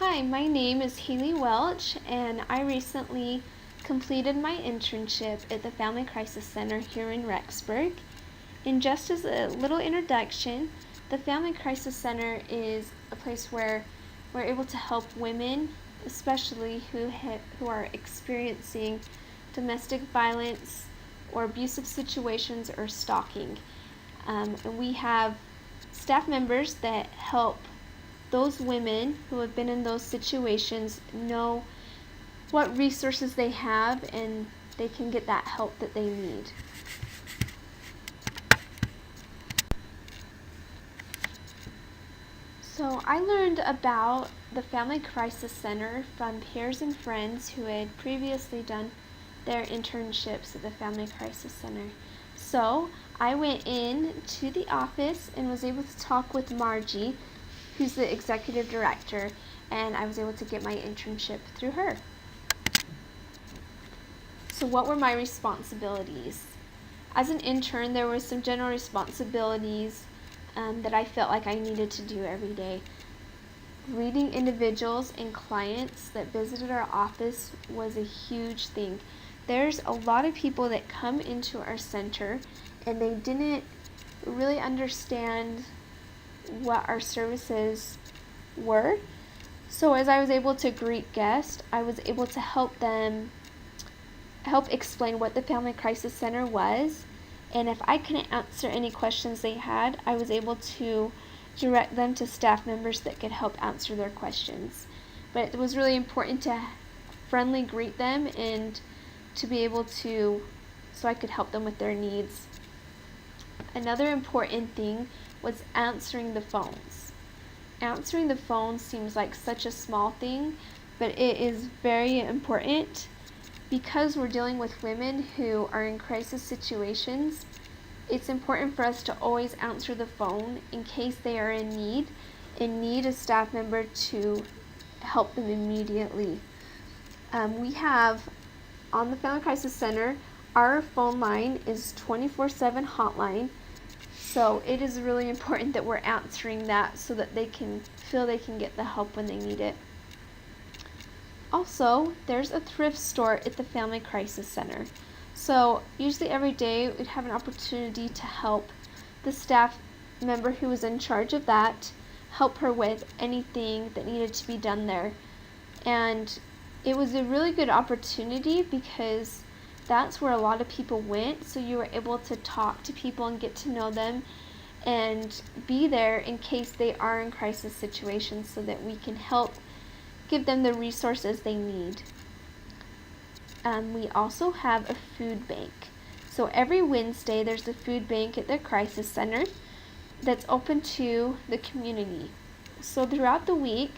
Hi, my name is Haley Welch, and I recently completed my internship at the Family Crisis Center here in Rexburg. And just as a little introduction, the Family Crisis Center is a place where we're able to help women, especially who are experiencing domestic violence or abusive situations or stalking. And we have staff members that help those women who have been in those situations know what resources they have and they can get that help that they need. So I learned about the Family Crisis Center from peers and friends who had previously done their internships at the Family Crisis Center. So I went in to the office and was able to talk with Margie, who's the executive director, and I was able to get my internship through her. So what were my responsibilities? As an intern, there were some general responsibilities that I felt like I needed to do every day. Greeting individuals and clients that visited our office was a huge thing. There's a lot of people that come into our center and they didn't really understand what our services were. So as I was able to greet guests, I was able to help explain what the Family Crisis Center was. And if I couldn't answer any questions they had, I was able to direct them to staff members that could help answer their questions. But it was really important to friendly greet them and to be able to, so I could help them with their needs. Another important thing was answering the phones. Answering the phone seems like such a small thing, but it is very important because we're dealing with women who are in crisis situations. It's important for us to always answer the phone in case they are in need a staff member to help them immediately. We have on the Family Crisis Center, our phone line is 24/7 hotline. So it is really important that we're answering that so that they can feel they can get the help when they need it. Also, there's a thrift store at the Family Crisis Center. So usually every day we'd have an opportunity to help the staff member who was in charge of that, help her with anything that needed to be done there. And it was a really good opportunity because that's where a lot of people went, so you were able to talk to people and get to know them and be there in case they are in crisis situations so that we can help give them the resources they need. We also have a food bank. So every Wednesday there's a food bank at the Crisis Center that's open to the community. So throughout the week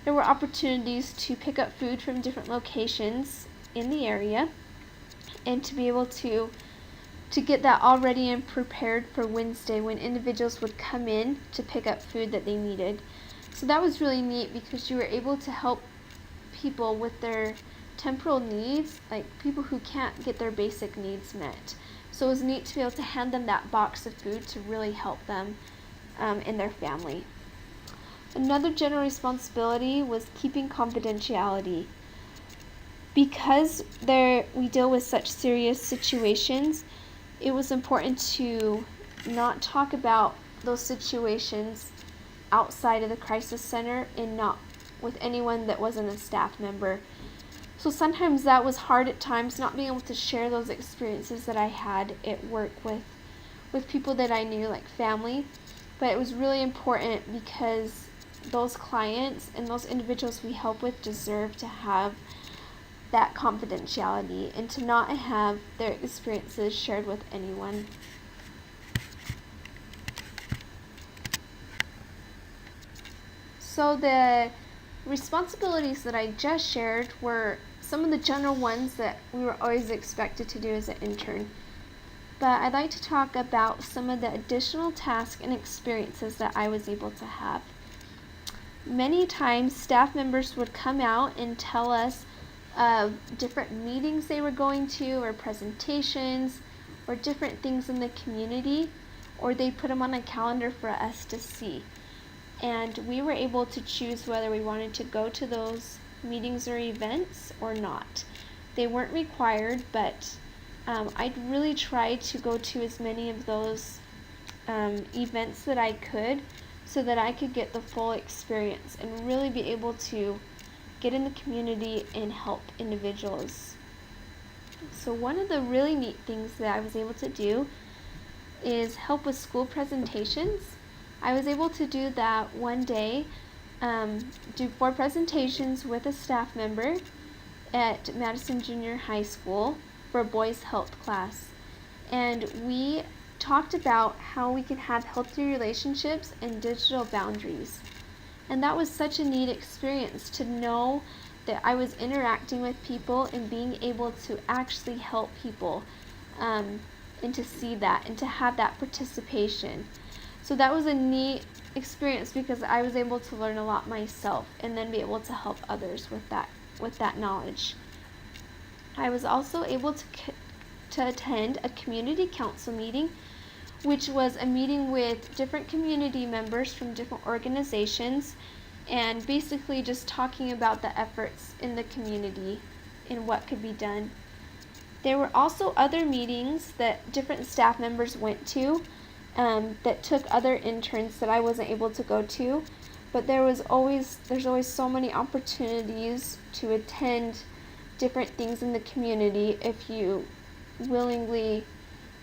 there were opportunities to pick up food from different locations in the area and to be able to get that all ready and prepared for Wednesday when individuals would come in to pick up food that they needed. So that was really neat because you were able to help people with their temporal needs, like people who can't get their basic needs met. So it was neat to be able to hand them that box of food to really help them and their family. Another general responsibility was keeping confidentiality. Because we deal with such serious situations, it was important to not talk about those situations outside of the crisis center and not with anyone that wasn't a staff member. So sometimes that was hard at times, not being able to share those experiences that I had at work with people that I knew, like family. But it was really important because those clients and those individuals we help with deserve to have that confidentiality and to not have their experiences shared with anyone. So the responsibilities that I just shared were some of the general ones that we were always expected to do as an intern. But I'd like to talk about some of the additional tasks and experiences that I was able to have. Many times staff members would come out and tell us of different meetings they were going to or presentations or different things in the community, or they put them on a calendar for us to see. and we were able to choose whether we wanted to go to those meetings or events or not. They weren't required, but I'd really try to go to as many of those events that I could, so that I could get the full experience and really be able to get in the community and help individuals. So one of the really neat things that I was able to do is help with school presentations. I was able to do that one day, do 4 presentations with a staff member at Madison Junior High School for a boys' health class. And we talked about how we can have healthy relationships and digital boundaries. And that was such a neat experience to know that I was interacting with people and being able to actually help people, and to see that and to have that participation. So that was a neat experience because I was able to learn a lot myself and then be able to help others with that knowledge. I was also able to attend a community council meeting, which was a meeting with different community members from different organizations, and basically just talking about the efforts in the community and what could be done. There were also other meetings that different staff members went to, that took other interns that I wasn't able to go to, but there's always so many opportunities to attend different things in the community if you willingly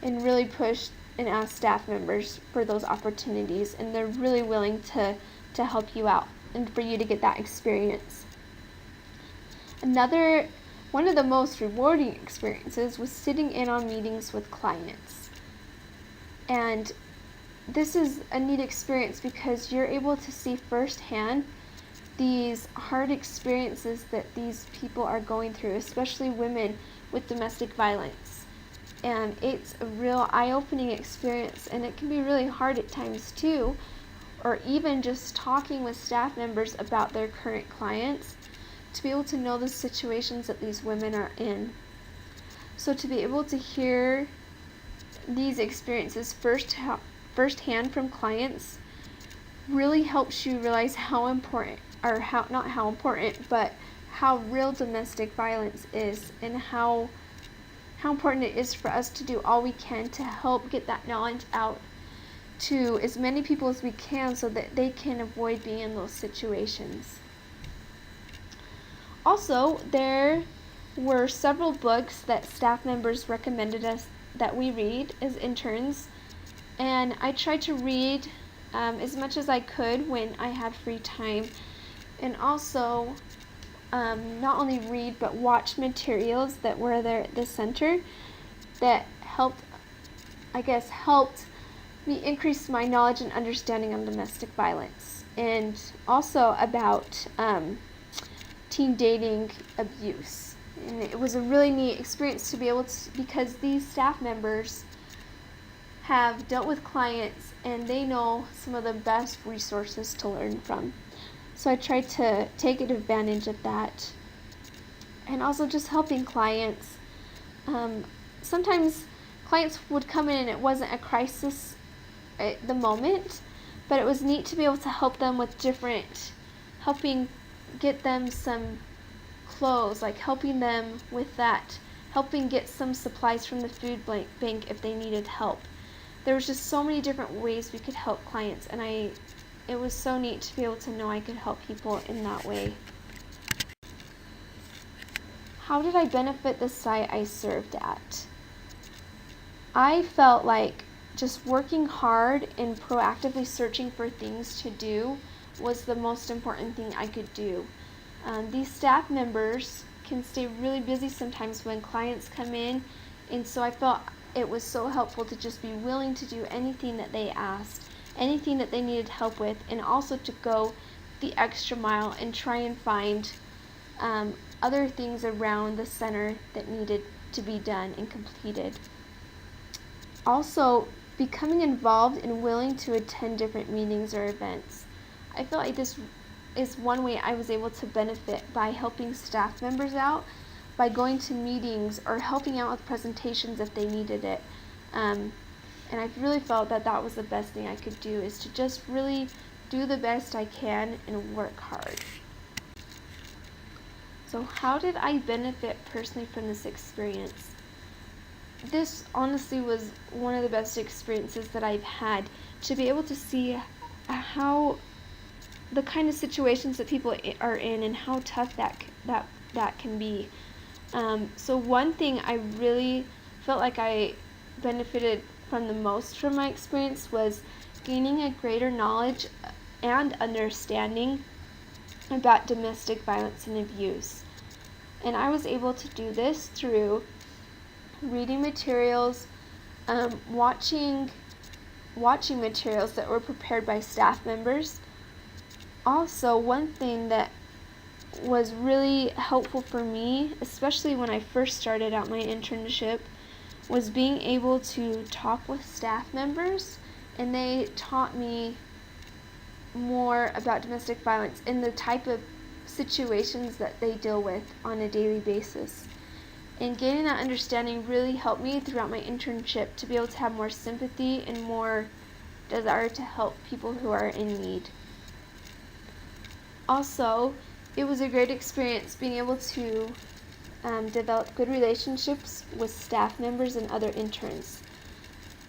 and really push and ask staff members for those opportunities, and they're really willing to help you out and for you to get that experience. One of the most rewarding experiences was sitting in on meetings with clients. And this is a neat experience because you're able to see firsthand these hard experiences that these people are going through, especially women with domestic violence. And it's a real eye-opening experience, and it can be really hard at times too, or even just talking with staff members about their current clients, to be able to know the situations that these women are in. So to be able to hear these experiences firsthand from clients really helps you realize how important, or not how important, but how real domestic violence is, and how important it is for us to do all we can to help get that knowledge out to as many people as we can so that they can avoid being in those situations. Also, there were several books that staff members recommended us that we read as interns, and I tried to read as much as I could when I had free time, and also not only read but watch materials that were there at the center that helped me increase my knowledge and understanding on domestic violence, and also about teen dating abuse. And it was a really neat experience to be able to, because these staff members have dealt with clients and they know some of the best resources to learn from. So I tried to take advantage of that. And also just helping clients. Sometimes clients would come in and it wasn't a crisis at the moment, but it was neat to be able to help them with helping get them some clothes, like helping them with that, helping get some supplies from the food bank if they needed help. There was just so many different ways we could help clients, and it was so neat to be able to know I could help people in that way. How did I benefit the site I served at? I felt like just working hard and proactively searching for things to do was the most important thing I could do. These staff members can stay really busy sometimes when clients come in, and so I felt it was so helpful to just be willing to do anything that they asked, anything that they needed help with, and also to go the extra mile and try and find other things around the center that needed to be done and completed. Also, becoming involved and willing to attend different meetings or events. I feel like this is one way I was able to benefit by helping staff members out, by going to meetings or helping out with presentations if they needed it. And I really felt that was the best thing I could do, is to just really do the best I can and work hard. So how did I benefit personally from this experience? This honestly was one of the best experiences that I've had, to be able to see how the kind of situations that people are in and how tough that can be. So one thing I really felt like I benefited from the most from my experience was gaining a greater knowledge and understanding about domestic violence and abuse. And I was able to do this through reading materials, watching materials that were prepared by staff members. Also, one thing that was really helpful for me, especially when I first started out my internship, was being able to talk with staff members, and they taught me more about domestic violence and the type of situations that they deal with on a daily basis. And gaining that understanding really helped me throughout my internship to be able to have more sympathy and more desire to help people who are in need. Also, it was a great experience being able to develop good relationships with staff members and other interns.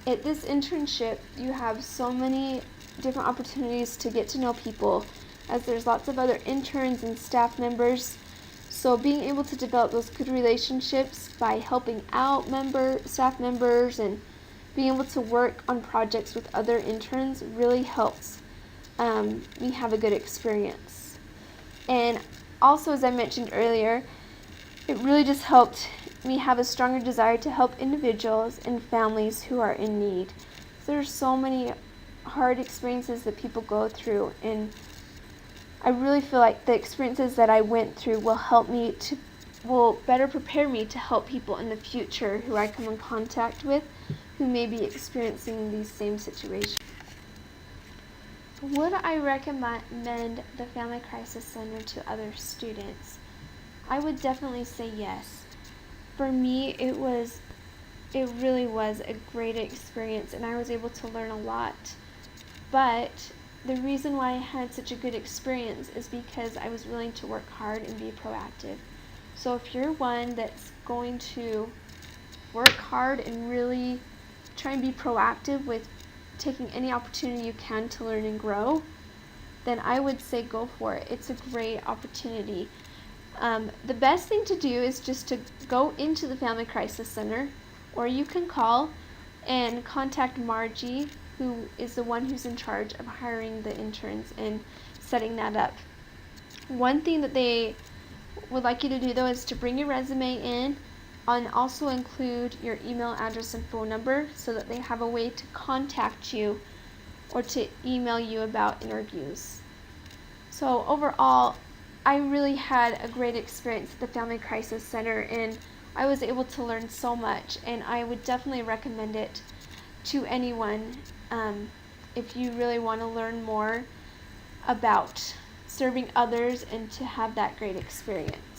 At this internship, you have so many different opportunities to get to know people, as there's lots of other interns and staff members. So being able to develop those good relationships by helping out staff members and being able to work on projects with other interns really helps me have a good experience. And also, as I mentioned earlier, it really just helped me have a stronger desire to help individuals and families who are in need. There's so many hard experiences that people go through, and I really feel like the experiences that I went through will better prepare me to help people in the future who I come in contact with who may be experiencing these same situations. Would I recommend the Family Crisis Center to other students? I would definitely say yes. For me, it really was a great experience, and I was able to learn a lot. But the reason why I had such a good experience is because I was willing to work hard and be proactive. So if you're one that's going to work hard and really try and be proactive with taking any opportunity you can to learn and grow, then I would say go for it. It's a great opportunity. The best thing to do is just to go into the Family Crisis Center, or you can call and contact Margie, who is the one who's in charge of hiring the interns and setting that up. One thing that they would like you to do, though, is to bring your resume in and also include your email address and phone number so that they have a way to contact you or to email you about interviews. So overall, I really had a great experience at the Family Crisis Center, and I was able to learn so much, and I would definitely recommend it to anyone if you really want to learn more about serving others and to have that great experience.